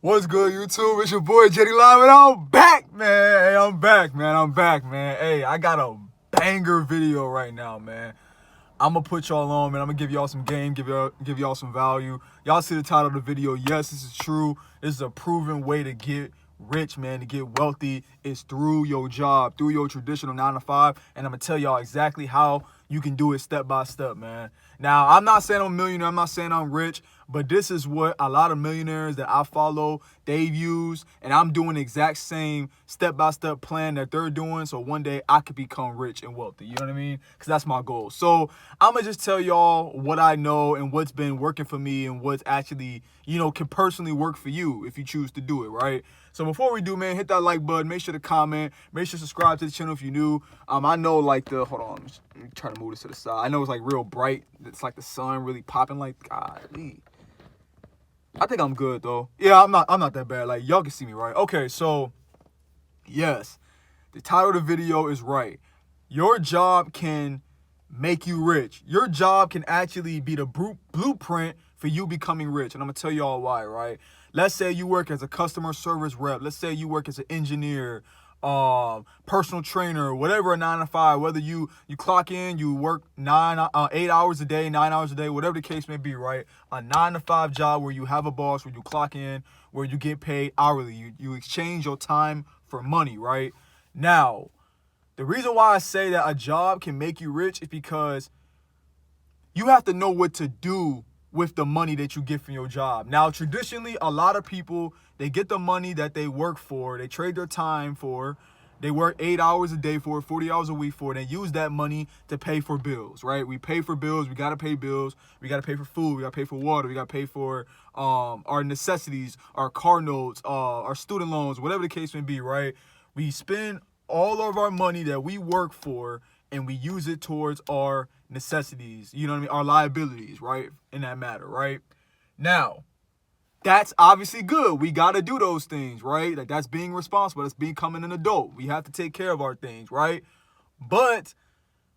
What's good, YouTube? It's your boy Jetty Live, and I'm back, man. Hey, I'm back, man. I'm back, man. Hey, I got a banger video right now, man. I'm gonna put y'all on, man. I'm gonna give y'all some game, give y'all some value. Y'all see the title of the video? Yes, this is true. This is a proven way to get rich, man, to get wealthy. It's through your job, through your traditional 9 to 5, and I'm gonna tell y'all exactly how you can do it step by step, man. Now, I'm not saying I'm a millionaire, I'm not saying I'm rich, but this is what a lot of millionaires that I follow, they've used, and I'm doing the exact same step-by-step plan that they're doing, so one day I could become rich and wealthy, you know what I mean? Because that's my goal. So I'm going to just tell y'all what I know and what's been working for me and what's actually, can personally work for you if you choose to do it, right? So before we do, man, hit that like button, make sure to comment, make sure to subscribe to the channel if you're new. I know hold on, let me try to move this to the side. I know it's like real bright. It's like the sun really popping, like, golly. I think I'm good though. Yeah, I'm not that bad. Like, y'all can see me, right? Okay, so yes, the title of the video is right. Your job can make you rich. Your job can actually be the blueprint for you becoming rich. And I'm gonna tell y'all why, right? Let's say you work as a customer service rep. Let's say you work as an engineer, personal trainer, whatever, a 9 to 5, whether you clock in, you work 8 hours a day, 9 hours a day, whatever the case may be, right? A 9 to 5 job where you have a boss, where you clock in, where you get paid hourly. You exchange your time for money, right? Now, the reason why I say that a job can make you rich is because you have to know what to do with the money that you get from your job. Now, traditionally, a lot of people, they get the money that they work for, they trade their time for, they work 8 hours a day for, 40 hours a week for, and they use that money to pay for bills, right? We pay for bills, we gotta pay bills, we gotta pay for food, we gotta pay for water, we gotta pay for our necessities, our car notes, our student loans, whatever the case may be, right? We spend all of our money that we work for and we use it towards our necessities, you know what I mean? Our liabilities, right? In that matter, right? Now, that's obviously good. We got to do those things, right? Like, that's being responsible. That's becoming an adult. We have to take care of our things, right? But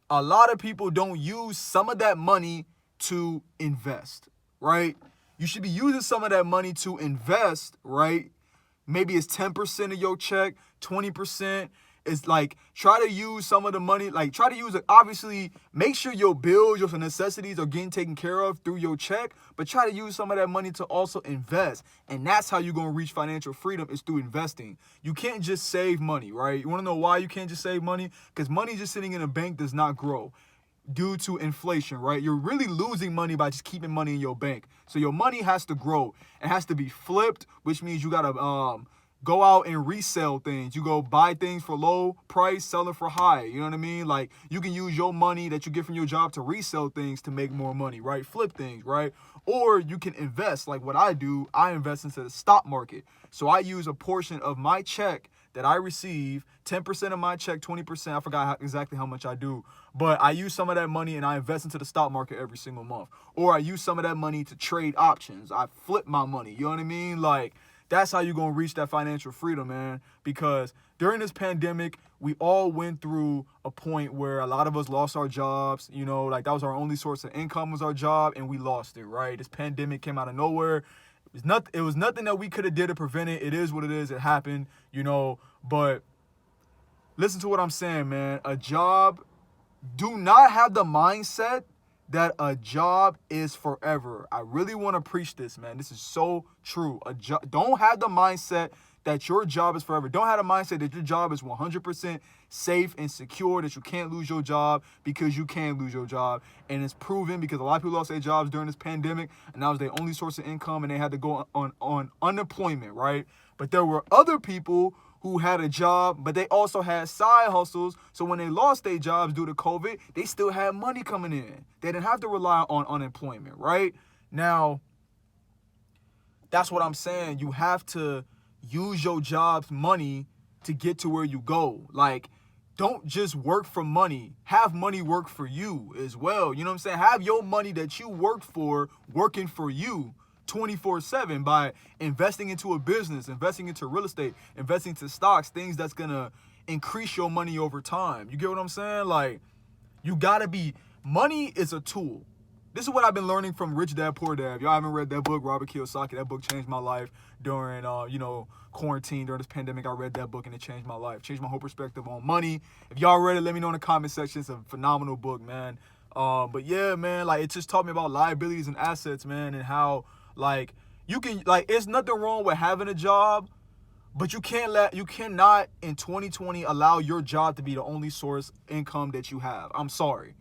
a lot of people don't use some of that money to invest, right? You should be using some of that money to invest, right? Maybe it's 10% of your check, 20%. It's like, try to use some of the money, like, try to use it. Obviously, make sure your bills, your necessities are getting taken care of through your check, but try to use some of that money to also invest. And that's how you're going to reach financial freedom, is through investing. You can't just save money, right? You want to know why you can't just save money? Because money just sitting in a bank does not grow due to inflation, right? You're really losing money by just keeping money in your bank. So your money has to grow. It has to be flipped, which means you got to go out and resell things. You go buy things for low price, sell it for high. You know what I mean? Like, you can use your money that you get from your job to resell things to make more money, right? Flip things, right? Or you can invest, like what I do. I invest into the stock market. So I use a portion of my check that I receive, 10% of my check, 20%, I forgot exactly how much I do, but I use some of that money and I invest into the stock market every single month. Or I use some of that money to trade options. I flip my money, you know what I mean? Like, that's how you're going to reach that financial freedom, man. Because during this pandemic, we all went through a point where a lot of us lost our jobs. Like, that was our only source of income, was our job, and we lost it, right? This pandemic came out of nowhere. It was nothing that we could have did to prevent it. It is what it is. It happened, but listen to what I'm saying, man. A job, do not have the mindset that a job is forever. I really want to preach this, man. This is so true. Don't have the mindset that your job is forever. Don't have the mindset that your job is 100% safe and secure, that you can't lose your job, because you can lose your job. And it's proven, because a lot of people lost their jobs during this pandemic, and that was their only source of income, and they had to go on unemployment, right? But there were other people who had a job, but they also had side hustles. So when they lost their jobs due to COVID, they still had money coming in. They didn't have to rely on unemployment, right? Now, that's what I'm saying. You have to use your job's money to get to where you go. Like, don't just work for money. Have money work for you as well. You know what I'm saying? Have your money that you worked for working for you 24/7 by investing into a business, investing into real estate, investing into stocks, things that's going to increase your money over time. You get what I'm saying? Like, money is a tool. This is what I've been learning from Rich Dad Poor Dad. If y'all haven't read that book, Robert Kiyosaki, that book changed my life during, quarantine, during this pandemic. I read that book and it changed my life, changed my whole perspective on money. If y'all read it, let me know in the comment section. It's a phenomenal book, man. But yeah, man, like, it just taught me about liabilities and assets, man, and how, like, you can, like, it's nothing wrong with having a job, but you cannot in 2020 allow your job to be the only source income that you have. I'm sorry.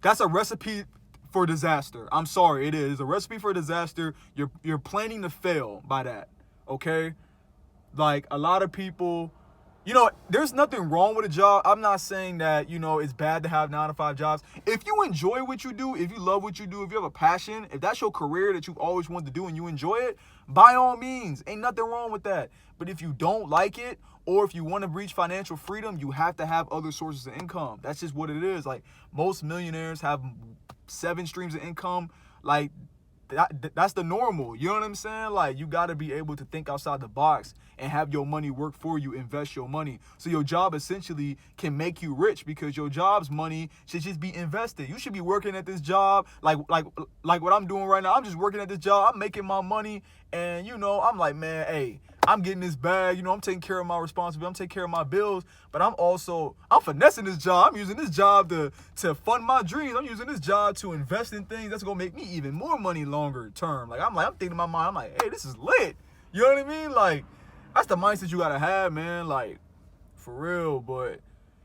That's a recipe for disaster. I'm sorry, it is a recipe for disaster. You're planning to fail by that, okay? Like, a lot of people, there's nothing wrong with a job. I'm not saying that, it's bad to have 9-to-5 jobs. If you enjoy what you do, if you love what you do, if you have a passion, if that's your career that you've always wanted to do and you enjoy it, by all means, ain't nothing wrong with that. But if you don't like it, or if you want to reach financial freedom, you have to have other sources of income. That's just what it is. Like, most millionaires have 7 streams of income. Like, that's the normal. You know what I'm saying? Like, you got to be able to think outside the box and have your money work for you, invest your money. So your job essentially can make you rich, because your job's money should just be invested. You should be working at this job like what I'm doing right now. I'm just working at this job. I'm making my money, and I'm like, man, hey, I'm getting this bag. I'm taking care of my responsibility. I'm taking care of my bills, but I'm finessing this job. I'm using this job to fund my dreams. I'm using this job to invest in things that's gonna make me even more money longer term. I'm thinking in my mind, I'm like, hey, this is lit. You know what I mean? Like, that's the mindset you gotta have, man. Like, for real. But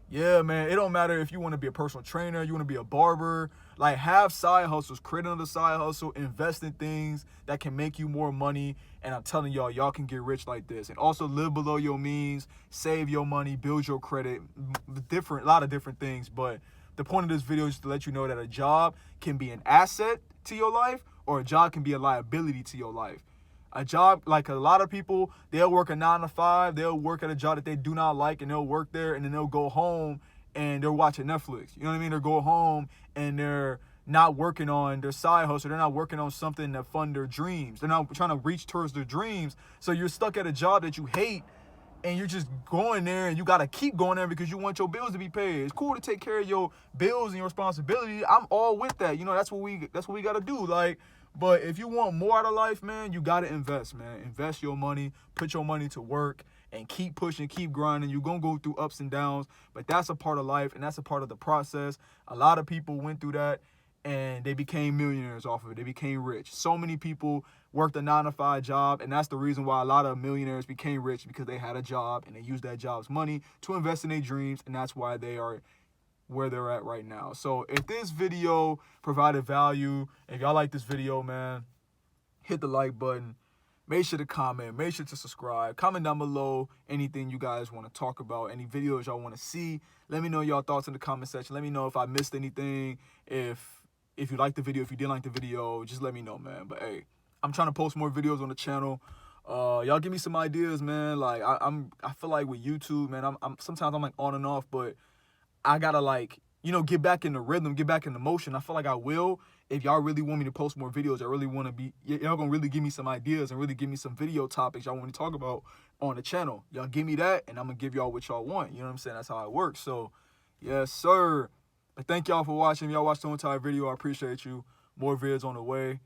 yeah, man, it don't matter if you want to be a personal trainer, you want to be a barber. Like, have side hustles, create another side hustle, invest in things that can make you more money. And I'm telling y'all can get rich like this. And also live below your means, save your money, build your credit, a lot of different things. But the point of this video is to let you know that a job can be an asset to your life, or a job can be a liability to your life. A job, like, a lot of people, they'll work a 9-to-5, they'll work at a job that they do not like, and they'll work there, and then they'll go home and they're watching Netflix. You know what I mean? They'll go home and they're not working on their side hustle. They're not working on something that fund their dreams. They're not trying to reach towards their dreams. So you're stuck at a job that you hate, and you're just going there, and you got to keep going there because you want your bills to be paid. It's cool to take care of your bills and your responsibility. I'm all with that. That's what we got to do. Like, but if you want more out of life, man, you got to invest, man. Invest your money, put your money to work, and keep pushing, keep grinding. You're going to go through ups and downs, but that's a part of life, and that's a part of the process. A lot of people went through that, and they became millionaires off of it. They became rich. So many people worked a 9-to-5 job, and that's the reason why a lot of millionaires became rich, because they had a job, and they used that job's money to invest in their dreams, and that's why they are where they're at right now. So if this video provided value, if y'all like this video, man, hit the like button. Make sure to comment. Make sure to subscribe. Comment down below anything you guys want to talk about, any videos y'all want to see. Let me know y'all thoughts in the comment section. Let me know if I missed anything. If you liked the video, if you didn't like the video, just let me know, man. But hey, I'm trying to post more videos on the channel. Y'all give me some ideas, man. Like, I feel like with YouTube, man, sometimes I'm like on and off, but I gotta, like, get back in the rhythm, get back in the motion. I feel like I will if y'all really want me to post more videos. I really want to be, y'all gonna really give me some ideas and really give me some video topics y'all want to talk about on the channel. Y'all give me that, and I'm gonna give y'all what y'all want. You know what I'm saying? That's how it works. So, yes, sir. But thank y'all for watching. If y'all watched the entire video, I appreciate you. More videos on the way,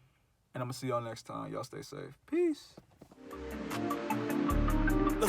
and I'm gonna see y'all next time. Y'all stay safe. Peace. The